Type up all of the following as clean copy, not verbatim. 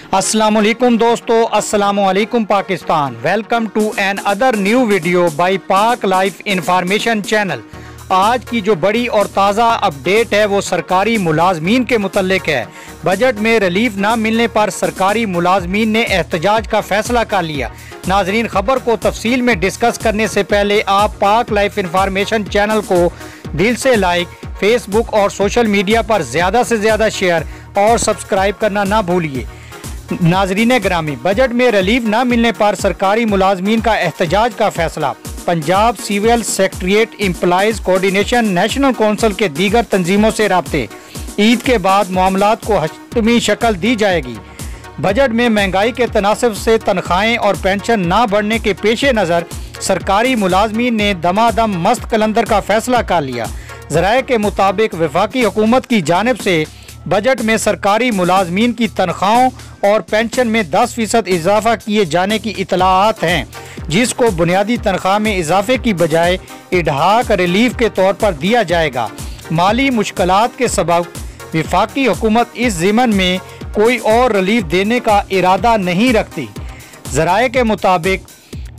अस्सलामुअलैकुम दोस्तों, अस्सलामुअलैकुम Pakistan. Welcome to another new video by Pak life information channel. आज की जो बड़ी और ताज़ा अपडेट है वो सरकारी मुलाजमीन के मुतल्लिक है। बजट में रिलीफ ना मिलने पर सरकारी मुलाजमीन ने एहतजाज का फैसला कर लिया। नाजरीन, खबर को तफसील में डिस्कस करने से पहले आप पाक लाइफ इंफॉर्मेशन चैनल को दिल से लाइक, फेसबुक और सोशल मीडिया पर ज़्यादा से ज़्यादा शेयर और सब्सक्राइब करना ना भूलिए। नाजरीन ग्रामी, बजट में रिलीफ न मिलने पर सरकारी मुलाजमीन का एहतजाज का फैसला। Punjab civil secretariat employees coordination national council के दीगर तंजीमों से राब्ते। ईद के बाद मामलात को हतमी शक्ल दी जाएगी। बजट में महंगाई के तनासब से तनख्वाहें और पेंशन ना बढ़ने के पेश नज़र सरकारी मुलाजमीन ने दमादम मस्त कलंदर का फैसला कर लिया। ज़राए के मुताबिक वफाकी हुकूमत की जानिब से बजट में सरकारी मुलाजमीन की तनख्वाहों और पेंशन में 10% इजाफा किए जाने की इतलाआत हैं, जिसको बुनियादी तनख्वाह में इजाफे की बजाय इडहाक रिलीफ के तौर पर दिया जाएगा। माली मुश्किलात के सबब वफाकी हुकूमत इस ज़िमन में कोई और रिलीफ देने का इरादा नहीं रखती। ज़राए के मुताबिक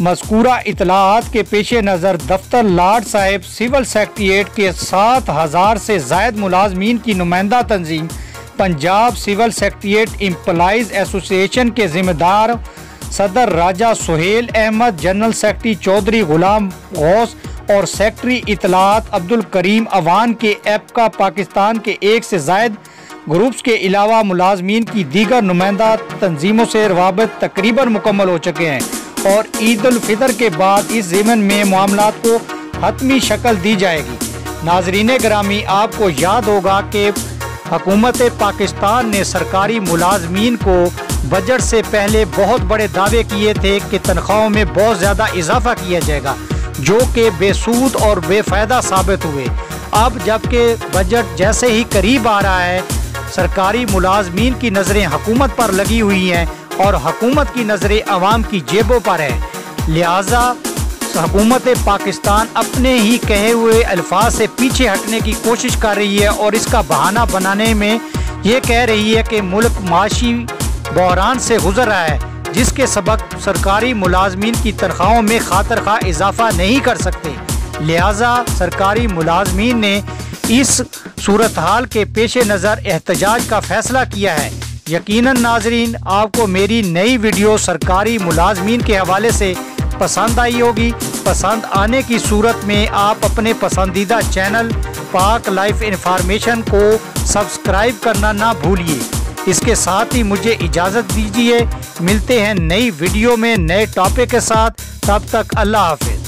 मज़कूरा इतलाआत के पेश नज़र दफ्तर लॉर्ड साहिब सिविल सेक्रेटरीट के 7000 से ज़ायद मुलाजमीन की नुमाइंदा तंजीम Punjab civil secretariat employees association के ज़िम्मेदार सदर राजा सुहेल अहमद, जनरल सेक्रेटरी चौधरी गुलाम गौस और सेक्रेटरी इतलात अब्दुल करीम अवान के एपका पाकिस्तान के 1 से ज़ायद ग्रुप्स के अलावा मुलाजमीन की दीगर नुमाइंदा तंजीमों से रवाबित तकरीबन मुकम्मल हो चुके हैं और ईद उल फितर के बाद इस ज़िमन में मामलात को हतमी शक्ल दी जाएगी। नाजरीन ग्रामी, आपको याद होगा कि हुकूमत पाकिस्तान ने सरकारी मुलाजमीन को बजट से पहले बहुत बड़े दावे किए थे कि तनख्वाहों में बहुत ज़्यादा इजाफा किया जाएगा, जो कि बेसूद और बेफ़ायदा साबित हुए। अब जबकि बजट जैसे ही करीब आ रहा है, सरकारी मुलाजमीन की नज़रें हुकूमत पर लगी हुई हैं और हुकूमत की नज़रें अवाम की जेबों पर है। लिहाजा हुकूमत पाकिस्तान अपने ही कहे हुए अल्फाज से पीछे हटने की कोशिश कर रही है और इसका बहाना बनाने में ये कह रही है कि मुल्क माशी बहरान से गुजर रहा है, जिसके सबब सरकारी मुलाजमीन की तनख्वाहों में खातिर खा इजाफा नहीं कर सकते। लिहाजा सरकारी मुलाजमीन ने इस सूरत हाल के पेश नज़र एहतजाज का फैसला किया है। यकीनन नाजरीन, आपको मेरी नई वीडियो सरकारी मुलाजमीन के हवाले से पसंद आई होगी। पसंद आने की सूरत में आप अपने पसंदीदा चैनल पाक लाइफ इंफॉर्मेशन को सब्सक्राइब करना ना भूलिए। इसके साथ ही मुझे इजाज़त दीजिए। मिलते हैं नई वीडियो में नए टॉपिक के साथ। तब तक अल्लाह हाफ़िज़।